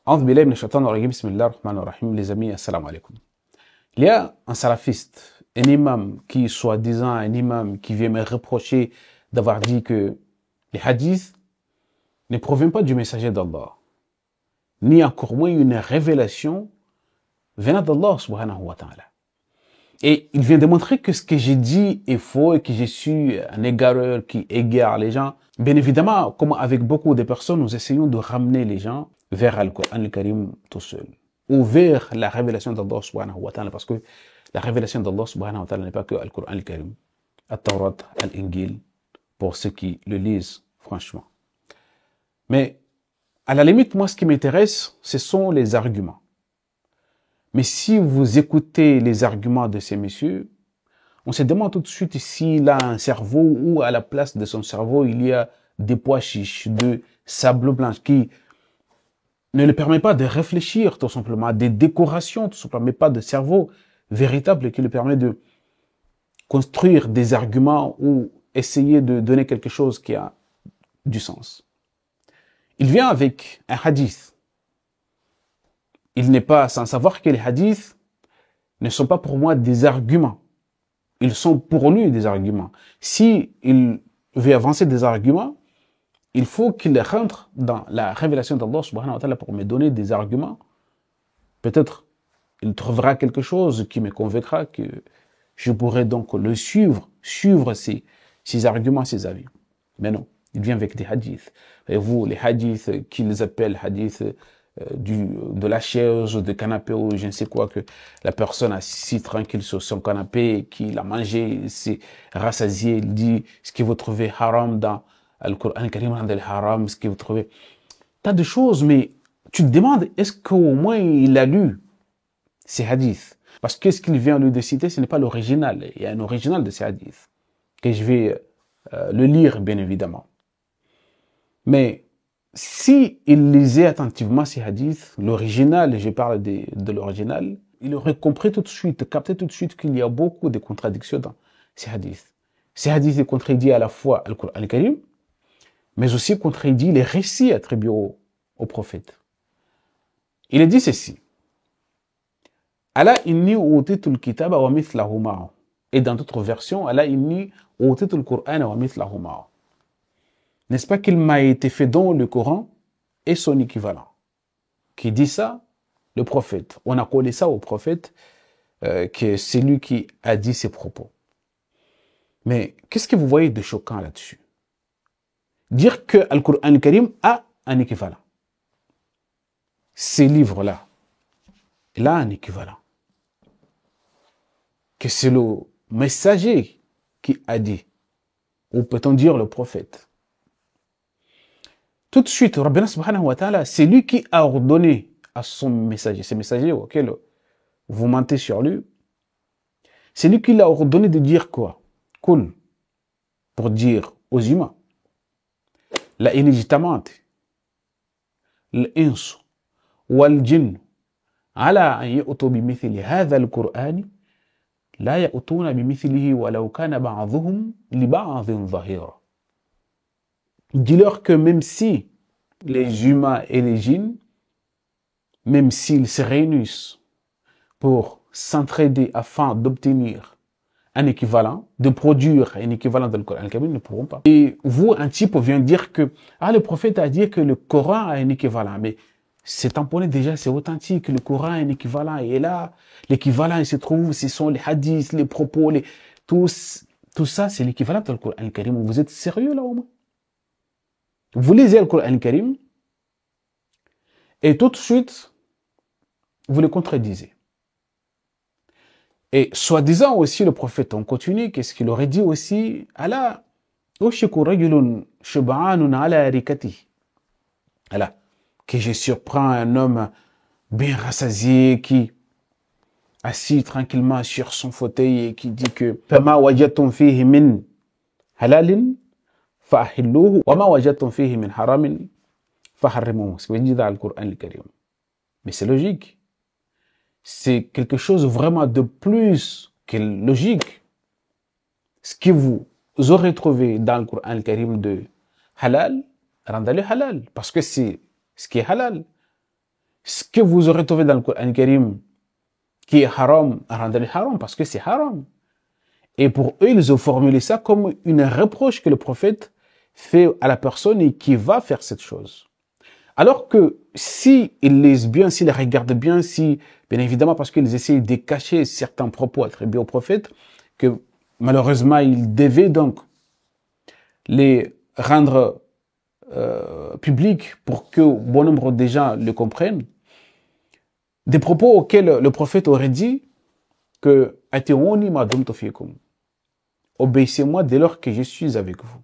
A'udhu billahi minash shaitanir rajim, bismillahir rahmanir rahim, les amis, assalamu alaikum. Il y a un salafiste, un imam qui, soi-disant un imam, qui vient me reprocher d'avoir dit que les hadiths ne proviennent pas du messager d'Allah, ni encore moins une révélation venant d'Allah subhanahu wa ta'ala. Et il vient démontrer que ce que j'ai dit est faux et que je suis un égareur qui égare les gens. Bien évidemment, comme avec beaucoup de personnes, nous essayons de ramener les gens vers Al-Qur'an al-Karim tout seul, ou vers la révélation d'Allah subhanahu wa ta'ala, parce que la révélation d'Allah subhanahu wa ta'ala n'est pas que Al-Qur'an al-Karim, At-Tawrat, Al-Injil, pour ceux qui le lisent, franchement. Mais, à la limite, moi, ce qui m'intéresse, ce sont les arguments. Mais si vous écoutez les arguments de ces messieurs, on se demande tout de suite s'il a un cerveau ou à la place de son cerveau, il y a des pois chiches, de sable blanc qui ne le permet pas de réfléchir tout simplement, des décorations tout simplement, mais pas de cerveau véritable qui lui permet de construire des arguments ou essayer de donner quelque chose qui a du sens. Il vient avec un hadith. Il n'est pas sans savoir que les hadiths ne sont pas pour moi des arguments. Ils sont pour lui des arguments. Si il veut avancer des arguments, il faut qu'il rentre dans la révélation d'Allah subhanahu wa ta'ala pour me donner des arguments. Peut-être il trouvera quelque chose qui me convaincra que je pourrai donc le suivre ses arguments, ses avis. Mais non, il vient avec des hadiths. Et vous, les hadiths qu'ils appellent hadiths de la chaise, de canapé ou je ne sais quoi, que la personne assis tranquille sur son canapé, qu'il a mangé, s'est rassasié, il dit ce que vous trouvez haram dans Al-Qur'an al-Karim, haram, ce que vous trouvez. Tas de choses, mais tu te demandes, est-ce qu'au moins il a lu ces hadiths? Parce que ce qu'il vient lui de citer, ce n'est pas l'original. Il y a un original de ces hadiths, que je vais le lire, bien évidemment. Mais si il lisait attentivement ces hadiths, l'original, je parle de l'original, il aurait compris tout de suite, capté tout de suite qu'il y a beaucoup de contradictions dans ces hadiths. Ces hadiths contredisent à la fois Al-Qur'an al-Karim, mais aussi contredisent les récits attribués au prophète. Il a dit ceci. Ala inni utitul kitaba wa mithlahu ma'ahu. Et dans d'autres versions, Ala inni utitul Qur'ana wa mithlahu ma'ahu. N'est-ce pas qu'il m'a été fait don le Coran et son équivalent? Qui dit ça? Le prophète. On a collé ça au prophète, que c'est lui qui a dit ces propos. Mais qu'est-ce que vous voyez de choquant là-dessus? Dire que Al-Qur'an al-Karim a un équivalent. Ces livres-là, il a un équivalent. Que c'est le messager qui a dit, ou peut-on dire le prophète. Tout de suite, Rabbina subhanahu wa ta'ala, c'est lui qui a ordonné à son messager, ce messager auquel vous mentez sur lui, c'est lui qui l'a ordonné de dire quoi? Kul, pour dire aux humains, la inijtamant, l'insu, wal jinn, ala an ya'tu bimithli hadha al-Qur'ani, la ya'tuna bimithlihi walau kana ba'dhuhum li ba'dhin dhahira. Dis-leur que même si les humains et les djinns, même s'ils se réunissent pour s'entraider afin d'obtenir un équivalent, de produire un équivalent de Al-Qur'an al-Karim, ils ne pourront pas. Et vous, un type vient dire que le prophète a dit que le Coran a un équivalent. Mais c'est tamponné déjà, c'est authentique, le Coran a un équivalent. Et là, l'équivalent, il se trouve, ce sont les hadiths, les propos, tout ça, c'est l'équivalent de Al-Qur'an al-Karim. Vous êtes sérieux là au moins? Vous lisez Al-Qur'an al-Karim et tout de suite, vous le contredisez. Et soi-disant aussi le prophète, on continue, qu'est-ce qu'il aurait dit aussi? Ala, ushiku rajulun shub'anun ala rikati. Ala, que je surprends un homme bien rassasié qui assis tranquillement sur son fauteuil et qui dit que fama wajadtum fihi min halalin fa'ahilluhu wa ma wajadtum fihi min haramin fa'harrimuhu. Ce que dit dans le Coran al-Karim. Mais c'est logique. C'est quelque chose vraiment de plus que logique. Ce que vous aurez trouvé dans le Coran al-Karim de halal, rendez-le halal. Parce que c'est ce qui est halal. ce que vous aurez trouvé dans le Coran Karim qui est haram, rendez-le haram parce que c'est haram. Et pour eux, ils ont formulé ça comme une reproche que le prophète fait à la personne et qui va faire cette chose. Alors que si ils lisent bien, s'ils regardent bien, si, bien évidemment, parce qu'ils essayent de cacher certains propos attribués au prophète, que malheureusement, ils devaient donc les rendre publics pour que bon nombre de gens le comprennent, des propos auxquels le prophète aurait dit que « Ati'ouni ma dumtu fikum » obéissez-moi dès lors que je suis avec vous.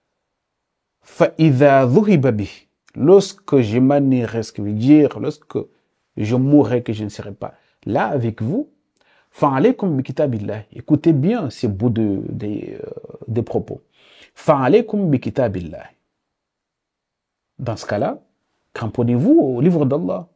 « Fa'idha dhuhiba bih » lorsque je m'en irai, ce qui veut dire, lorsque je mourrai, que je ne serai pas là avec vous, fa'alaykum bi kitabillah. Écoutez bien ces bouts des propos. Fa'alaykum bi kitabillah. Dans ce cas-là, cramponnez-vous au livre d'Allah.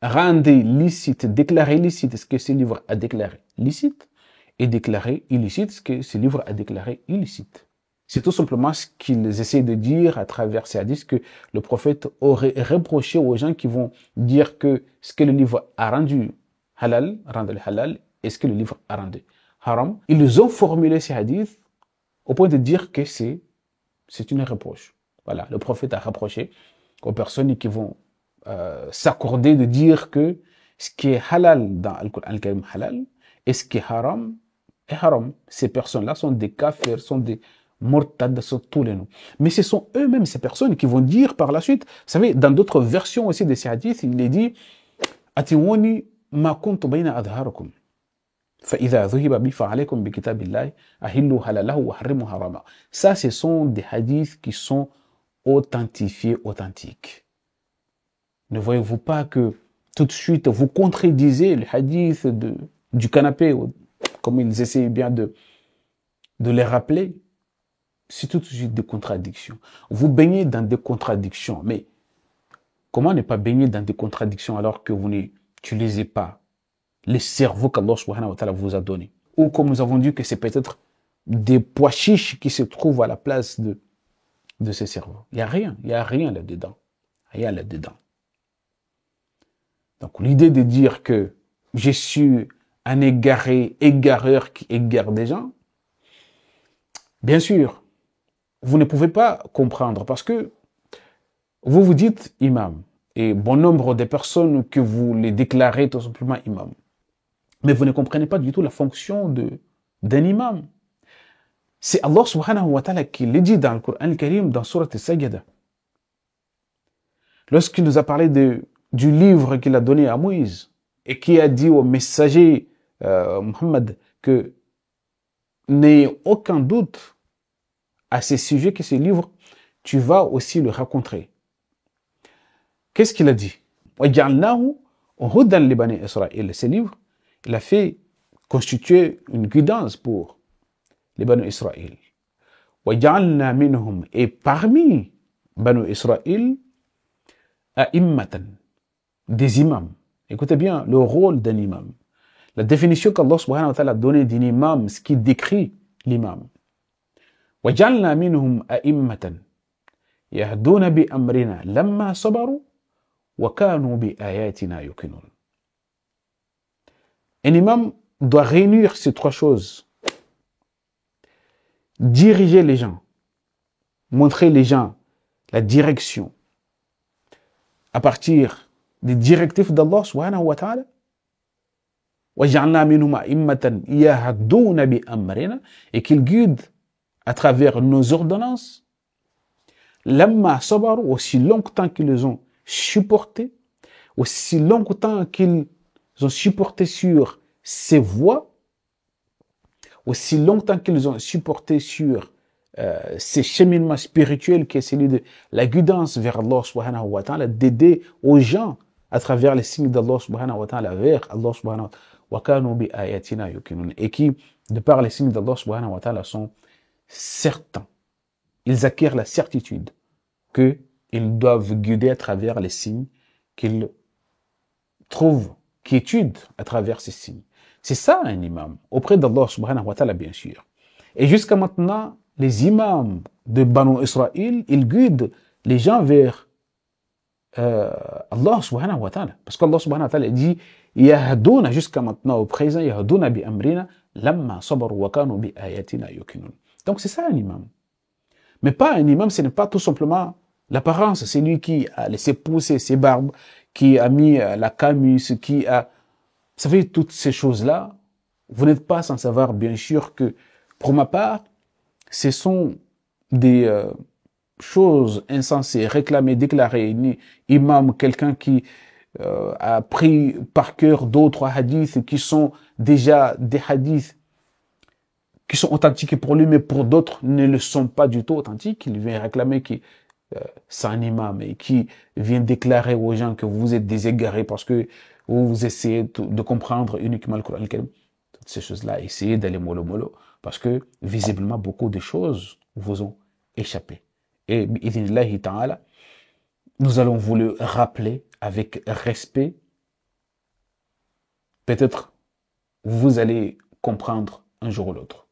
Rendez licite, déclarez licite ce que ce livre a déclaré licite et déclarez illicite ce que ce livre a déclaré illicite. C'est tout simplement ce qu'ils essaient de dire à travers ces hadiths que le prophète aurait reproché aux gens qui vont dire que ce que le livre a rendu halal, rendre le halal, et ce que le livre a rendu haram. Ils ont formulé ces hadiths au point de dire que c'est une reproche. Voilà, le prophète a reproché aux personnes qui vont s'accorder de dire que ce qui est halal dans le Coran al-Karim halal et ce qui est haram est haram. Ces personnes-là sont des kafirs, sont des mortades, sont tous les noms. Mais ce sont eux-mêmes, ces personnes, qui vont dire par la suite, vous savez, dans d'autres versions aussi de ces hadiths, il est dit « Atiwani ma kuntu bayna adharakum » فإذا ذهب بي فعليكم بكتاب الله أحلوا حلاله وحرموا حراما. Ça, ce sont des hadiths qui sont authentifiés, authentiques. Ne voyez-vous pas que tout de suite vous contredisez le hadith du canapé, comme ils essayent bien de les rappeler? C'est tout de suite des contradictions. Vous baignez dans des contradictions, mais comment ne pas baigner dans des contradictions alors que vous n'utilisez pas les cerveaux qu'Allah subhanahu wa ta'ala vous a donné? Ou comme nous avons dit que c'est peut-être des pois chiches qui se trouvent à la place de ces cerveaux. Il n'y a rien là-dedans. Rien là-dedans. Donc l'idée de dire que je suis un égareur qui égare des gens, bien sûr, vous ne pouvez pas comprendre parce que vous vous dites imam et bon nombre de personnes que vous les déclarez tout simplement imam. Mais vous ne comprenez pas du tout la fonction d'un imam. C'est Allah subhanahu wa ta'ala qui le dit dans le Coran al-Karim, dans Surat al-Sajdah. Lorsqu'il nous a parlé du livre qu'il a donné à Moïse et qui a dit au messager Muhammad que n'ayez aucun doute à ce sujet que ce livre, tu vas aussi le rencontrer. Qu'est-ce qu'il a dit? وَجَعَلْنَاهُ هُدًى لِبَنِي إِسْرَائِيلَ. Ce livre, il a fait constituer une guidance pour les Banu Israël. وَجَعَلْنَا مِنْهُمْ. Et parmi Banu Israël, a'immatan, des imams. Écoutez bien le rôle d'un imam. La définition qu'Allah subhanahu wa ta'ala a donnée d'un imam, ce qui décrit l'imam. وَجَعَلْنَا مِنْهُمْ أَئِمَّةً يَهْدُونَ بِأَمْرِنَا لَمَّا صَبَرُوا وَكَانُوا بِآيَاتِنَا يُوقِنُونَ. Un imam doit réunir ces trois choses. Diriger les gens, montrer les gens la direction à partir des directives d'Allah subhanahu wa ta'ala. وَجَعَلْنَا مِنْهُمْ أَئِمَّةً يَهْدُونَ بِأَمْرِنَا, et qu'ils guident à travers nos ordonnances. لَمَّا صَبَرُوا, aussi longtemps qu'ils les ont supportés, aussi longtemps qu'ils ont supporté sur ces voies, aussi longtemps qu'ils ont supporté sur ces cheminements spirituels qui est celui de la guidance vers Allah subhanahu wa ta'ala, d'aider aux gens à travers les signes d'Allah subhanahu wa ta'ala vers Allah subhanahu wa ta'ala, et qui, de par les signes d'Allah subhanahu wa ta'ala, sont certains. Ils acquièrent la certitude qu'ils doivent guider à travers les signes qu'ils trouvent, qui étudient à travers ces signes. C'est ça un imam, auprès d'Allah subhanahu wa ta'ala bien sûr. Et jusqu'à maintenant, les imams de Banu Israël, ils guident les gens vers Allah subhanahu wa ta'ala. Parce qu'Allah subhanahu wa ta'ala dit Yahdouna jusqu'à maintenant au présent, Yahdouna bi amrina lamma sabaru wa kanu bi ayatina yukinun. Donc c'est ça un imam. Mais pas un imam, ce n'est pas tout simplement l'apparence. C'est lui qui a laissé pousser ses barbes, qui a mis la camus, qui a... Vous savez, toutes ces choses-là, vous n'êtes pas sans savoir, bien sûr, que pour ma part, ce sont des choses insensées, réclamées, déclarées. Imam, quelqu'un qui a pris par cœur d'autres hadiths qui sont déjà des hadiths qui sont authentiques pour lui, mais pour d'autres ne le sont pas du tout authentiques. Il vient réclamer que c'est un imam et qui vient déclarer aux gens que vous êtes des égarés parce que vous essayez de comprendre uniquement le Coran. Toutes ces choses-là, essayez d'aller mollo parce que visiblement beaucoup de choses vous ont échappé. Et bi'idhnillahi ta'ala, nous allons vous le rappeler avec respect. Peut-être vous allez comprendre un jour ou l'autre.